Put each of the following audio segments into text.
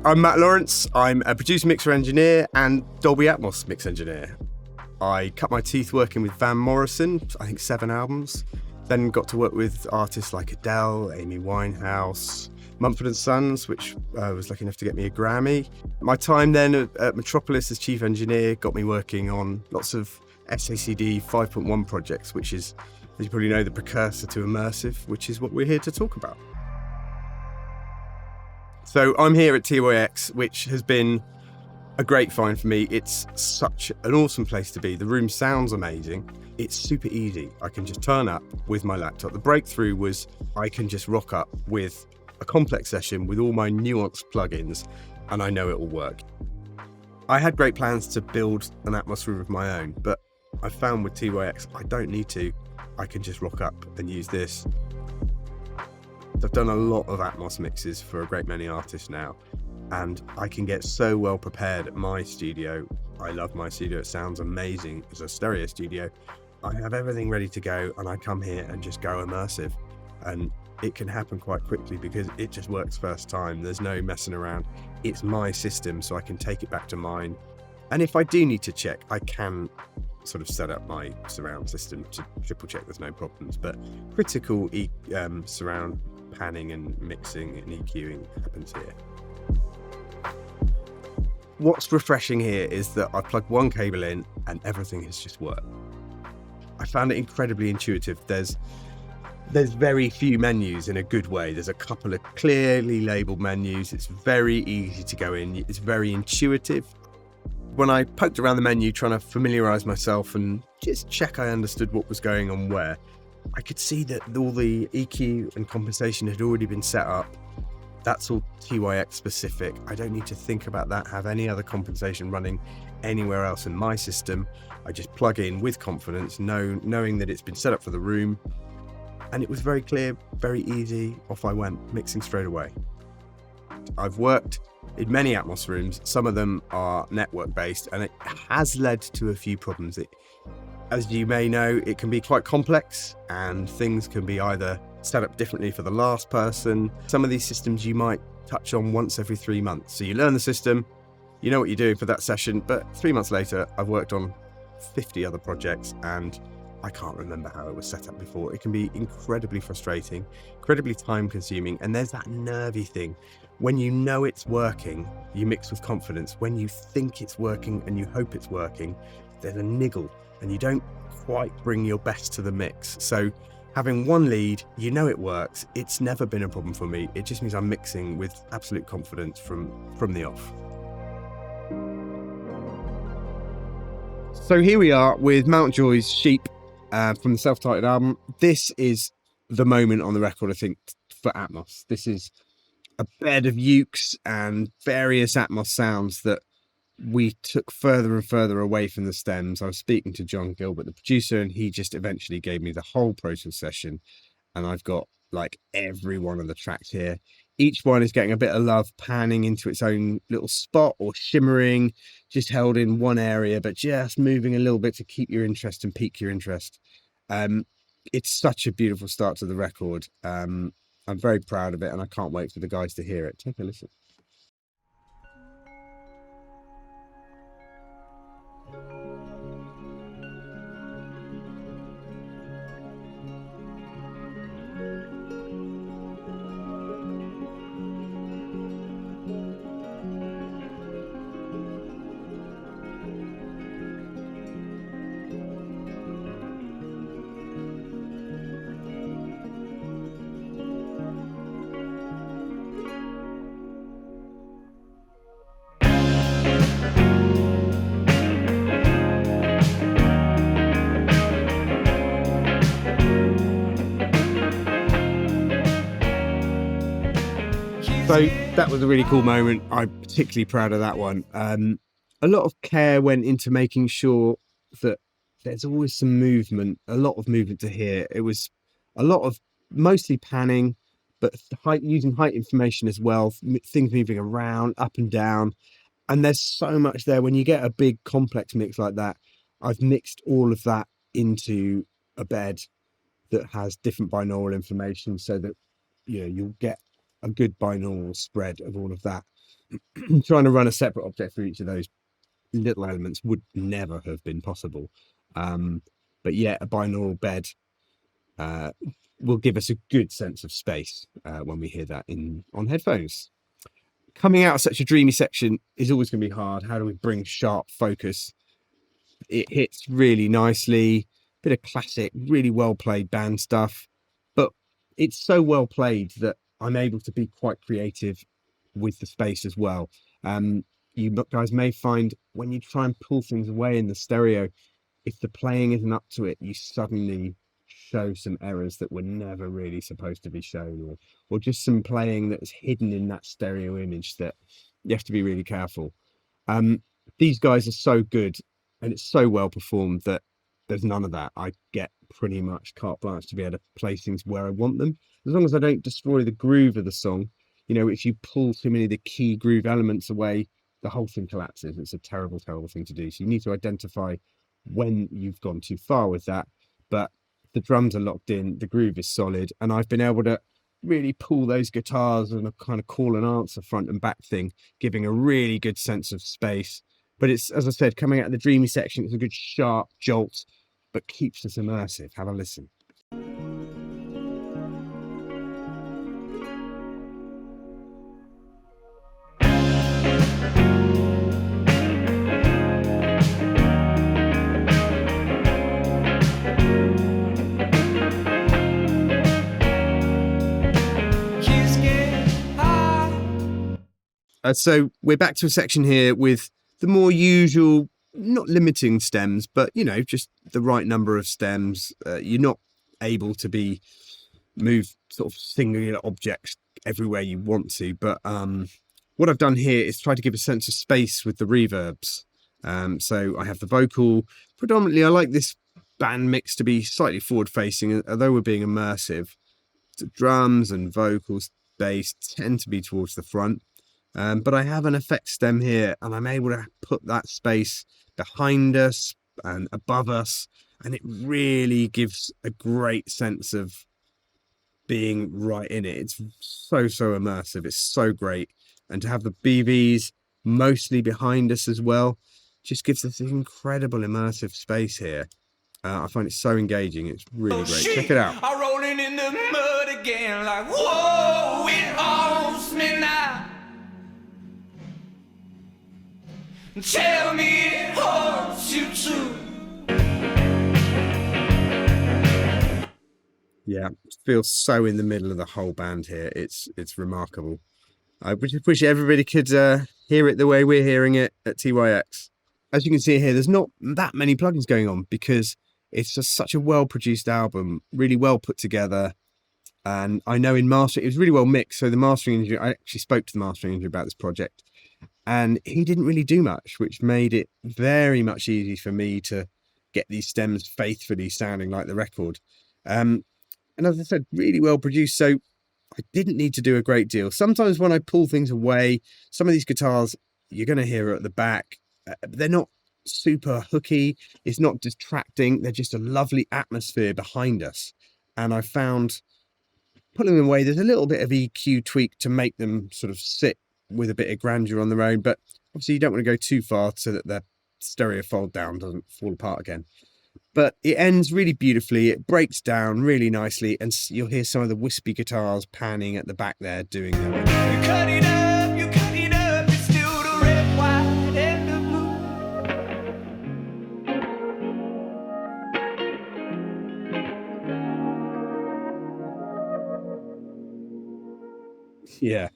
I'm Matt Lawrence. I'm a producer, mixer engineer and Dolby Atmos mix engineer. I cut my teeth working with Van Morrison, I think 7 albums. Then got to work with artists like Adele, Amy Winehouse, Mumford & Sons, which was lucky enough to get me a Grammy. My time then at Metropolis as chief engineer got me working on lots of SACD 5.1 projects, which is, as you probably know, the precursor to immersive, which is what we're here to talk about. So I'm here at TYX, which has been a great find for me. It's such an awesome place to be. The room sounds amazing. It's super easy. I can just turn up with my laptop. The breakthrough was I can just rock up with a complex session with all my nuanced plugins, and I know it will work. I had great plans to build an Atmos room of my own, but I found with TYX, I don't need to. I can just rock up and use this. I've done a lot of Atmos mixes for a great many artists now, and I can get so well prepared at my studio. I love my studio. It sounds amazing as a stereo studio. I have everything ready to go, and I come here and just go immersive. And it can happen quite quickly because it just works first time. There's no messing around. It's my system, so I can take it back to mine. And if I do need to check, I can sort of set up my surround system to triple check there's no problems. But critical surround panning and mixing and EQing happens here. What's refreshing here is that I plugged one cable in and everything has just worked. I found it incredibly intuitive. There's very few menus in a good way. There's a couple of clearly labeled menus. It's very easy to go in. It's very intuitive. When I poked around the menu trying to familiarize myself and just check I understood what was going on where, I could see that all the EQ and compensation had already been set up. That's all TYX specific. I don't need to think about that, have any other compensation running anywhere else in my system. I just plug in with confidence, knowing that it's been set up for the room. And it was very clear, very easy. Off I went, mixing straight away. I've worked in many Atmos rooms. Some of them are network based, and it has led to a few problems. As you may know, it can be quite complex and things can be either set up differently for the last person. Some of these systems you might touch on once every 3 months. So you learn the system, you know what you're doing for that session, but 3 months later, I've worked on 50 other projects and I can't remember how it was set up before. It can be incredibly frustrating, incredibly time consuming. And there's that nervy thing. When you know it's working, you mix with confidence. When you think it's working and you hope it's working, there's a niggle and you don't quite bring your best to the mix. So having one lead, you know it works. It's never been a problem for me. It just means I'm mixing with absolute confidence from the off. So here we are with Mountjoy's Sheep from the self-titled album. This is the moment on the record, I think, for Atmos. This is a bed of ukes and various Atmos sounds that we took further and further away from the stems. I was speaking to John Gilbert, the producer, and he just eventually gave me the whole Pro Tools session. And I've got like every one of the tracks here. Each one is getting a bit of love, panning into its own little spot or shimmering, just held in one area, but just moving a little bit to keep your interest and pique your interest. It's such a beautiful start to the record. I'm very proud of it and I can't wait for the guys to hear it. Take a listen. So that was a really cool moment. I'm particularly proud of that one. A lot of care went into making sure that there's always some movement, a lot of movement to hear. It was a lot of mostly panning, but using height information as well, things moving around, up and down. And there's so much there. When you get a big complex mix like that, I've mixed all of that into a bed that has different binaural information so that you'll get a good binaural spread of all of that. Trying to run a separate object for each of those little elements would never have been possible. But yeah, a binaural bed will give us a good sense of space when we hear that on headphones. Coming out of such a dreamy section is always going to be hard. How do we bring sharp focus? It hits really nicely, bit of classic, really well played band stuff, but it's so well played that I'm able to be quite creative with the space as well. You guys may find when you try and pull things away in the stereo, if the playing isn't up to it, you suddenly show some errors that were never really supposed to be shown, or just some playing that's hidden in that stereo image that you have to be really careful. These guys are so good and it's so well performed that there's none of that. I get pretty much carte blanche to be able to place things where I want them, as long as I don't destroy the groove of the song. You know, if you pull too many of the key groove elements away, the whole thing collapses. It's a terrible, terrible thing to do. So you need to identify when you've gone too far with that. But the drums are locked in, the groove is solid, and I've been able to really pull those guitars and a kind of call and answer front and back thing, giving a really good sense of space. But it's, as I said, coming out of the dreamy section, it's a good sharp jolt, but keeps us immersive. Have a listen. So we're back to a section here with the more usual, not limiting stems, but, you know, just the right number of stems. You're not able to move sort of singular objects everywhere you want to. But what I've done here is try to give a sense of space with the reverbs. So I have the vocal. Predominantly, I like this band mix to be slightly forward facing, although we're being immersive. The drums and vocals, bass tend to be towards the front. But I have an effect stem here, and I'm able to put that space behind us and above us, and it really gives a great sense of being right in it. It's so immersive. It's so great. And to have the BVs mostly behind us as well just gives us this incredible immersive space here. I find it so engaging. It's really great. Check it out. I'm rolling in the mud again, like, whoa, it owns me now. Tell me it hurts you too. Yeah, it feels so in the middle of the whole band here. It's remarkable. I wish everybody could hear it the way we're hearing it at TYX. As you can see here, there's not that many plugins going on because it's just such a well-produced album, really well put together. And I know in mastering, it was really well mixed. So the mastering engineer, I actually spoke to the mastering engineer about this project, and he didn't really do much, which made it very much easy for me to get these stems faithfully sounding like the record. And as I said, really well produced. So I didn't need to do a great deal. Sometimes when I pull things away, some of these guitars, you're going to hear at the back, they're not super hooky. It's not distracting. They're just a lovely atmosphere behind us. And I found pulling them away, there's a little bit of EQ tweak to make them sort of sit with a bit of grandeur on their own, but obviously you don't want to go too far so that the stereo fold down doesn't fall apart again. But it ends really beautifully. It breaks down really nicely, and you'll hear some of the wispy guitars panning at the back there doing their own thing. You cut it up, it's still the red, white, and the blue. Yeah.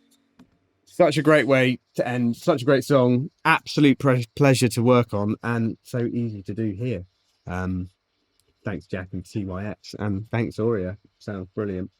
Such a great way to end, such a great song, absolute pleasure to work on, and so easy to do here. Thanks Jack and TYX, and thanks Auria, sounds brilliant.